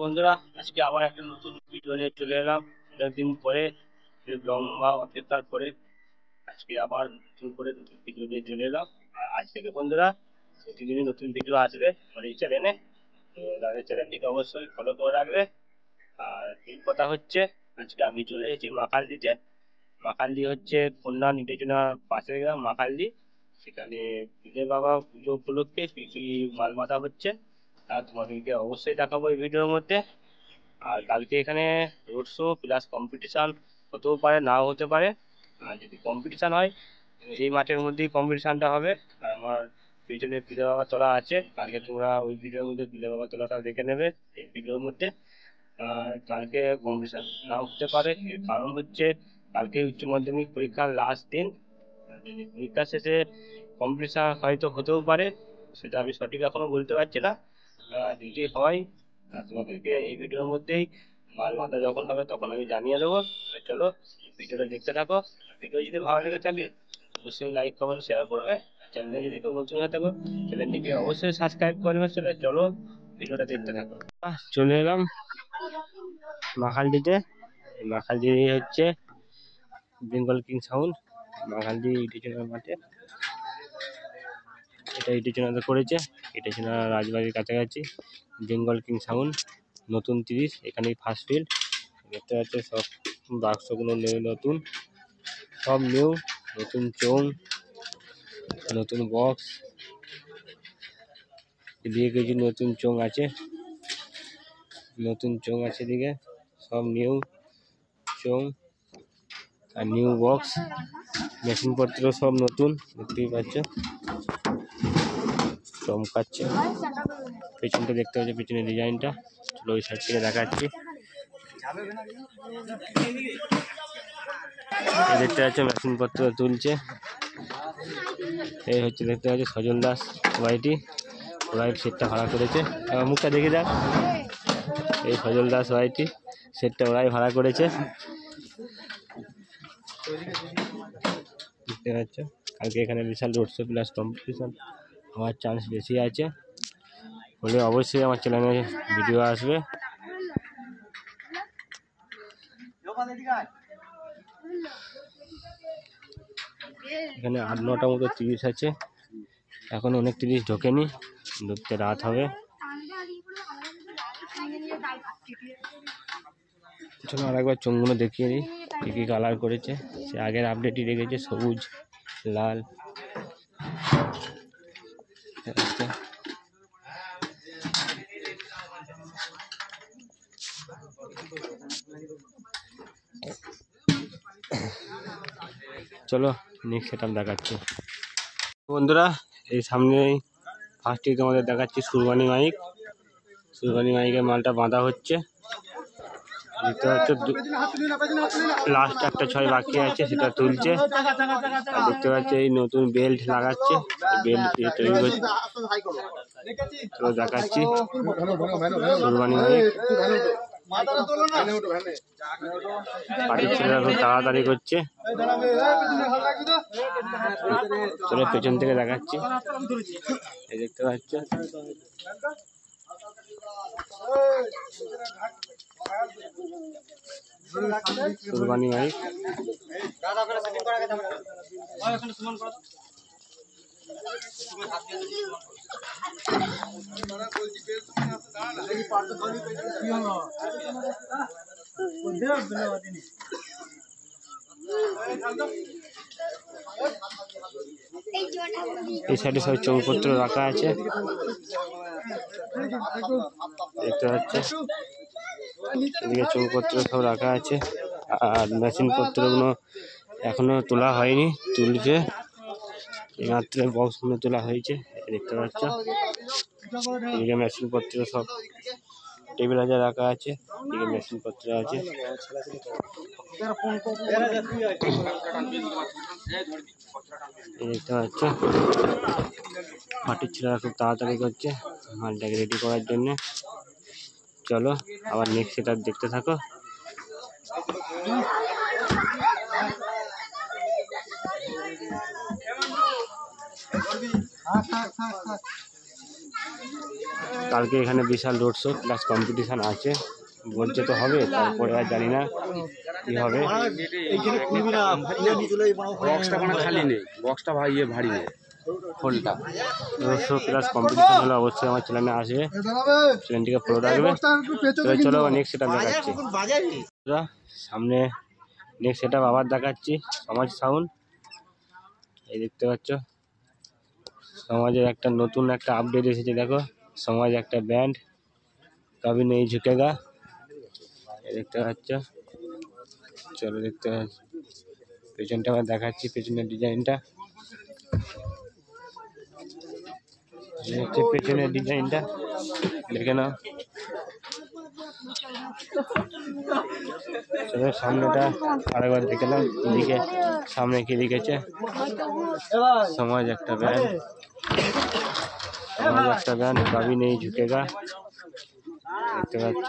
বন্ধুরা, আজকে আবার একটা নতুন ভিডিও নিয়ে চলে এলাম। অনেকদিন পরে, লম্বা অপেক্ষার পরে আজকে আবার নতুন করে নতুন ভিডিও নিয়ে চলে এলাম। আর আজ থেকে বন্ধুরা প্রতিদিনই নতুন ভিডিও আসবে আমার এই চ্যানেলে। তো তাদের চ্যানেলটিকে অবশ্যই ফলো করে রাখবে। আর এই কথা হচ্ছে, আজকে আমি চলে এসেছি মাকালদিতে। মাকালদি হচ্ছে খুলনা নিটেচুনা পাশের গ্রাম মাকালদি। সেখানে পীরের বাবা পুজো উপলক্ষে কি কি মাল বাঁধা হচ্ছে তা তোমাদেরকে অবশ্যই দেখাবো এই ভিডিওর মধ্যে। আর কালকে এখানে রোড শো প্লাস কম্পিটিশান হতেও পারে, নাও হতে পারে। আর যদি কম্পিটিশান হয়, এই মাঠের মধ্যেই কম্পিটিশানটা হবে। আর আমার পিছনে পীরের বাবা তোলা আছে, কালকে তোমরা ওই ভিডিওর মধ্যে পীরের বাবা তোলাটা দেখে নেবে এই ভিডিওর মধ্যে। আর কালকে কম্পিটিশান নাও হতে পারে, এর কারণ হচ্ছে কালকে উচ্চ মাধ্যমিক পরীক্ষার লাস্ট দিন। যদি পরীক্ষা শেষে কম্পিটিশান হয়তো হতেও পারে, সেটা আমি সঠিক এখনো বলতে পারছি না। যদি হয় তোমাদেরকে এই ভিডিওর মধ্যেই মাল বাঁধা যখন হবে তখন আমি জানিয়ে দেবো। চলো ভিডিওটা দেখতে থাকো। ভিডিও যদি ভালো লেগে থাকে অবশ্যই লাইক কমেন্ট শেয়ার করবে। চ্যানেলে যদি কেউ নতুন হয়ে থাকো চ্যানেলটিকে অবশ্যই সাবস্ক্রাইব করবে। চলো ভিডিওটা দেখতে থাকো। চলে এলাম মাকালদিতে। মাকালদি হচ্ছে বেঙ্গল কিং সাউন্ড, মাকালদি ইটেচুনার মাঠে। এটা ইটেচুনাতে করেছে, ইটেচুনা রাজবাড়ির কাছাকাছি। বেঙ্গল কিং সাউন্ড নতুন 30, এখানেই ফার্স্ট ফিল্ড। দেখতে পাচ্ছে সব বাক্সগুলো নতুন, সব নিউ। নতুন চোং, নতুন বক্স, এদিকে কিছু নতুন চোং আছে, নতুন চোং আছে এদিকে, সব নিউ চোং আর নিউ বক্স। মেশিনপত্র সব নতুন, দেখতেই পাচ্ছ চমকাচ্ছে। পেছনটা দেখতে পাচ্ছ, পেছনের ডিজাইনটা। চলো ওই সাইড থেকে দেখাচ্ছি। দেখতে পাচ্ছ মেশিনপত্র তুলছে। এই হচ্ছে দেখতে পাচ্ছ সজল দাস ওয়াইটি, ওয়াইট সেটটা ভাড়া করেছে। আমার মুখটা দেখে দেখ, এই সজল দাস ওয়াইটি সেটটা ওরাই ভাড়া করেছে। দেখতে পাচ্ছ কালকে এখানে বিশাল রোড শো প্লাস কম্পিটিশন হওয়ার চান্স বেশি আছে, বলে অবশ্যই আমার চ্যানেলে ভিডিও আসবে। এখানে 8-9টা মতো 30 আছে, এখন অনেক 30 ঢোকেনি, ঢুকতে রাত হবে। চলো আরেকবার চোঙগুলো দেখিয়ে দিই কি কি কালার করেছে। সে আগের আপডেটই রেখেছে, সবুজ লাল। চলো নেক্সট সেটআপ দেখাচ্ছি বন্ধুরা। এই সামনেই ফার্স্টেই তোমাদের দেখাচ্ছি সুরবানি মাইক। সুরবানি মাইকের মালটা বাঁধা হচ্ছে। দেখতে পাচ্ছ লাস্ট একটা 6 বাকি আছে, সেটা তুলছে। আর দেখতে পাচ্ছ এই নতুন বেল্ট লাগাচ্ছে, বেল্ট দিয়ে তৈরি করছে। তো দেখাচ্ছি সুরবানি মাইক। পার্টির ছেলেরা খুব তাড়াতাড়ি করছে। চলো পেছন থেকে দেখাচ্ছি, এই দেখতে পাচ্ছ সুরবানি মাইক। এই সাইডে সব চৌপত্র রাখা আছে, দেখতে পাচ্ছ এদিকে চৌপত্র সব রাখা আছে। আর মেশিন পত্রগুলো এখনো তোলা হয়নি, তুলছে মাত্র। বক্সগুলো তোলা হয়েছে, দেখতে পাচ্ছ। এদিকে মেশিন পত্র সব টেবিল হাজার রাখা আছে, এদিকে মেশিন পত্র আছে। দেখতে পাচ্ছ পার্টির ছেলেরা খুব তাড়াতাড়ি করছে মালটাকে রেডি করার জন্য। চলো আবার নেক্সট সেটআপ দেখতে থাকো। কালকে এখানে বিশাল রোড শো প্লাস কম্পিটিশান আছে বলছে তো হবে, তারপরে আর জানি না কী হবে। বক্সটা কোনো খালি নেই, বক্সটা ভারী নেই, ফোনটা রোড শো প্লাস কম্পিটিশান হলে অবশ্যই আমার চ্যানেলে আসবে, চ্যানেলটিকে ফলো রাখবে। চলো নেক্সট সেটা দেখাচ্ছি সামনে, নেক্সট সেটা আবার দেখাচ্ছি সমাজ সাউন্ড। এই দেখতে পাচ্ছ সমাজের একটা নতুন একটা আপডেট এসেছে, দেখো সমাজ একটা ব্যান্ড কবি নেই ঝুঁকেগা, এই দেখতে পাচ্ছ। চলো দেখতে পাচ্ছ পেছনটা আবার দেখাচ্ছি, পেছনের ডিজাইনটা হচ্ছে পেছনের ডিজাইনটা দেখে নাও। চলো সামনেটা আরেকবার দেখে নাও, এদিকে সামনে কি লিখেছে সমাজ একটা ব্যান্ড, সমাজ একটা ব্যান্ড কবি নেই ঝুঁকেগা, দেখতে পাচ্ছ।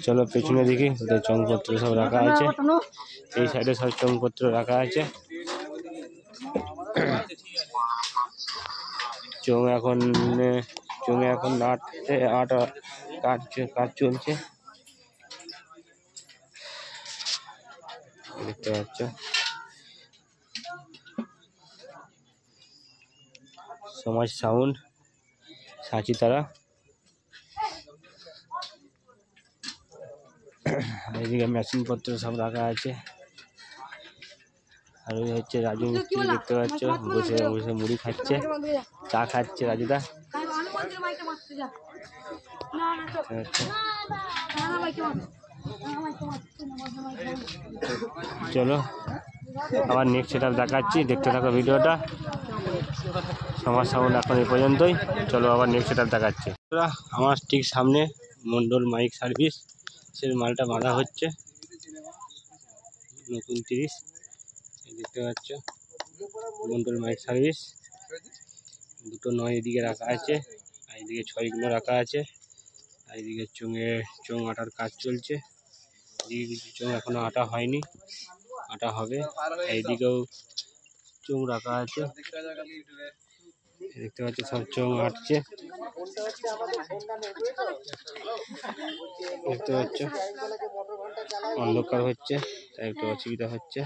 চলো পেছনে দেখি, ওদের চংপত্র সব রাখা আছে, এই সাইডে সব চংপত্র রাখা আছে। চোঙ এখন কাজ চলছে, দেখতে পাচ্ছ। সমাজ সাউন্ড সাঁচিতারা, এদিকে মেশিন পত্র সব রাখা আছে। আর ওই হচ্ছে রাজু মিস্ত্রি, দেখতে পাচ্ছ বসে বসে মুড়ি খাচ্ছে, চা খাচ্ছে রাজুদা। চলো আবার নেক্সট সেটা দেখাচ্ছি, দেখতে থাকো ভিডিওটা। সমাজ সাউন্ড এখন এই পর্যন্তই, চলো আবার নেক্সট সেটা দেখাচ্ছি। আমার ঠিক সামনে মন্ডল মাইক সার্ভিস, সে মালটা বাঁধা হচ্ছে নতুন 30, দেখতে পাচ্ছ মন্ডল মাইক সার্ভিস। দুটো 9 এদিকে রাখা আছে, আর এদিকে 6গুলো রাখা আছে, আর এদিকে চোঙ আটার কাজ চলছে। এদিকে কিছু চোঙ এখনো আটা হয়নি, আটা হবে। এইদিকেও চোঙ রাখা আছে, দেখতে পাচ্ছ সব চোঙ আটছে, দেখতে পাচ্ছ অন্ধকার হচ্ছে তাই একটু অসুবিধা হচ্ছে।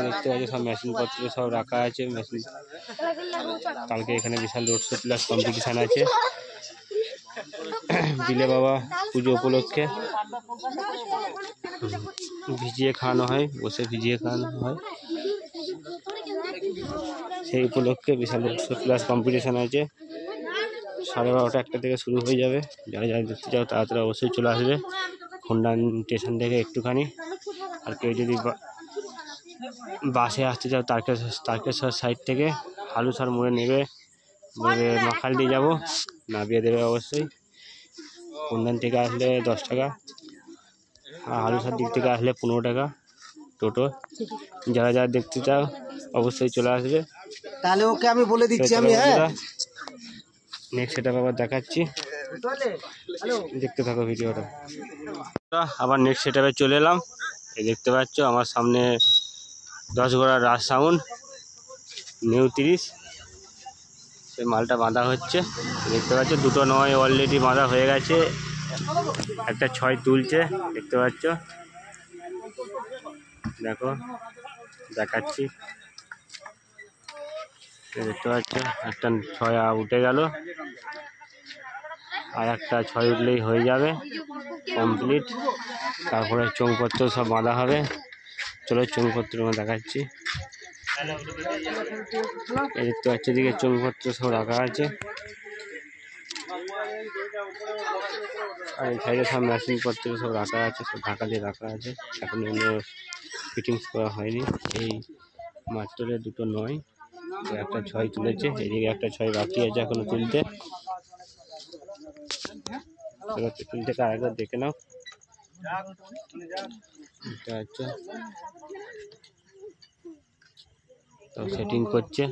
দেখতে পাচ্ছ সব মেশিন পত্র সব রাখা আছে, মেশিন। কালকে এখানে বিশাল রোড শো প্লাস কম্পিটিশান আছে বিলে বাবা পুজো উপলক্ষে, ভিজিয়ে খাওয়ানো হয়, বসে ভিজিয়ে খাওয়ানো হয়, সেই উপলক্ষে বিশাল রোড শো প্লাস কম্পিটিশান আছে। 12:30 1টা থেকে শুরু হয়ে যাবে, যারা যারা দেখতে চাও তাড়াতাড়ি অবশ্যই চলে আসবে খন্ডান স্টেশন থেকে একটুখানি। আর কেউ যদি বাসে আসতে চাও তারকেশ্বর সাইড থেকে হালুসার মোড়ে নেবে, বলে মাখাল দিয়ে যাবো, নামিয়ে দেবে অবশ্যই। খন্ডান থেকে আসলে 10 টাকা, আর হালুসার দিক থেকে আসলে 15 টাকা টোটো। যারা যারা দেখতে চাও অবশ্যই চলে আসবে। তাহলে ওকে আমি বলে দিচ্ছি আমি। নেক্সট সেটা আবার দেখাচ্ছি, দেখতে থাকো ভিডিওটা। আবার নেক্সট সেটআপে চলে এলাম, এই দেখতে পাচ্ছ আমার সামনে 10 ঘোড়া রাজ সাউন্ড নিউ 30, সেই মালটা বাঁধা হচ্ছে, দেখতে পাচ্ছ। দুটো 9 অলরেডি বাঁধা হয়ে গেছে, একটা 6 তুলছে, দেখতে পাচ্ছ। দেখো দেখাচ্ছি, দেখতে পাচ্ছ একটা 6 উঠে গেল, আর একটা 6 উঠলেই হয়ে যাবে কমপ্লিট। তারপরে চোঙপত্র সব বাঁধা হবে, চলো চোঙপত্র দেখাচ্ছি। এই দেখতে পাচ্ছি এদিকে চোঙপত্র সব রাখা আছে, আর এই সাইডে সব মেশিন পত্র সব রাখা আছে, সব ঢাকা দিয়ে রাখা আছে, এখন ফিটিংস করা হয়নি। এই মাত্র দুটো 9, একটা 6 তুলেছে, এদিকে একটা 6 বাকি আছে এখনো তুলতে। পেছন থেকে আরেকবার দেখে নাও, আচ্ছা তো সেটিং করছে।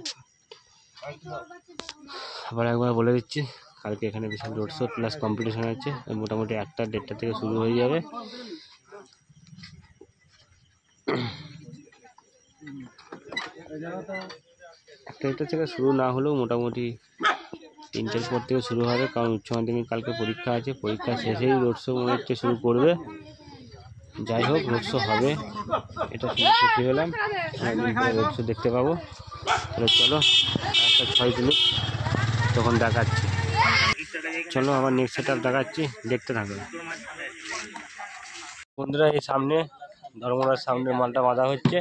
আবার একবার বলে দিচ্ছি, কালকে এখানে বিশাল রোড শো প্লাস কম্পিটিশান আছে, মোটামুটি 1টা 1:30 থেকে শুরু হয়ে যাবে। একটা থেকে শুরু না হলেও মোটামুটি 3টের পর থেকে শুরু হবে, কারণ উচ্চ মাধ্যমিক কালকে পরীক্ষা আছে। পরীক্ষা শেষেই রোড শো মনে হচ্ছে শুরু করবে। যাই হোক, রোড শো হবে, এটা শুনে খুশি হলাম। রোড শো দেখতে পাবো। তাহলে চলো একটা 6 তুলুক, তখন দেখাচ্ছি। চলো আবার নেক্সট সেট আপ দেখাচ্ছি, দেখতে থাকো বন্ধুরা। এই সামনে ধর্মরাজ সাউন্ডের মালটা বাঁধা হচ্ছে।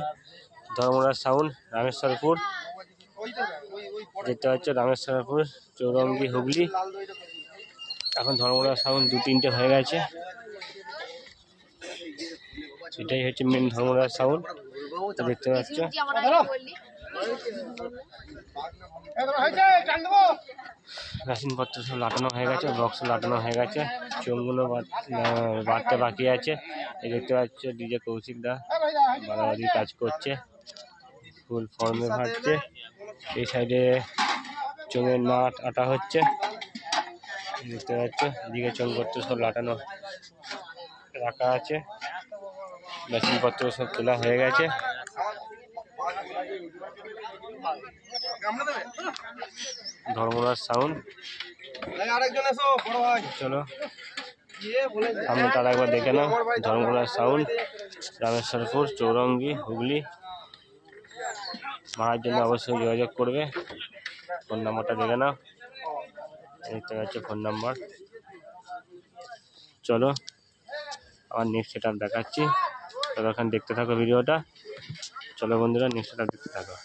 ধর্মরাজ সাউন্ড, রামেশ্বরপুর। দেখতে পাচ্ছ রামেশ্বরপুর, চৌরঙ্গি, হুগলি। এখন ধর্মরাজ সাউন্ড 2-3টে হয়ে গেছে। এটাই হচ্ছে মেন ধর্মরাজ সাউন্ড, দেখতে পাচ্ছ। মেশিনপত্র সব লাটানো হয়ে গেছে, বক্স লাটানো হয়ে গেছে, চোঙগুলো বাড়তে বাকি আছে। এই দেখতে পাচ্ছ ডিজে কৌশিক দা বাড়াবাড়ি কাজ করছে, ফুল ফর্মে ভাটছে। এই সাইডে চোঙের নাট আটা হচ্ছে, দেখতে পাচ্ছ। এদিকে চোঙপত্র সব লাটানো রাখা আছে, মেশিনপত্র সব তোলা হয়ে গেছে। ধর্মরাজ সাউন্ড, চলো সামনে তারা একবার দেখে নাও। ধর্মরাজ সাউন্ড, রামেশ্বরপুর, চৌরঙ্গি, হুগলি। মারার জন্য অবশ্যই যোগাযোগ করবে। ফোন নাম্বারটা দেখে নাও, দেখতে পাচ্ছ ফোন নাম্বার। চলো আবার নেক্সট সেট আপ দেখাচ্ছি, ততক্ষণ দেখতে থাকো ভিডিওটা। চলো বন্ধুরা, নেক্সট সেট আপ দেখতে থাকো।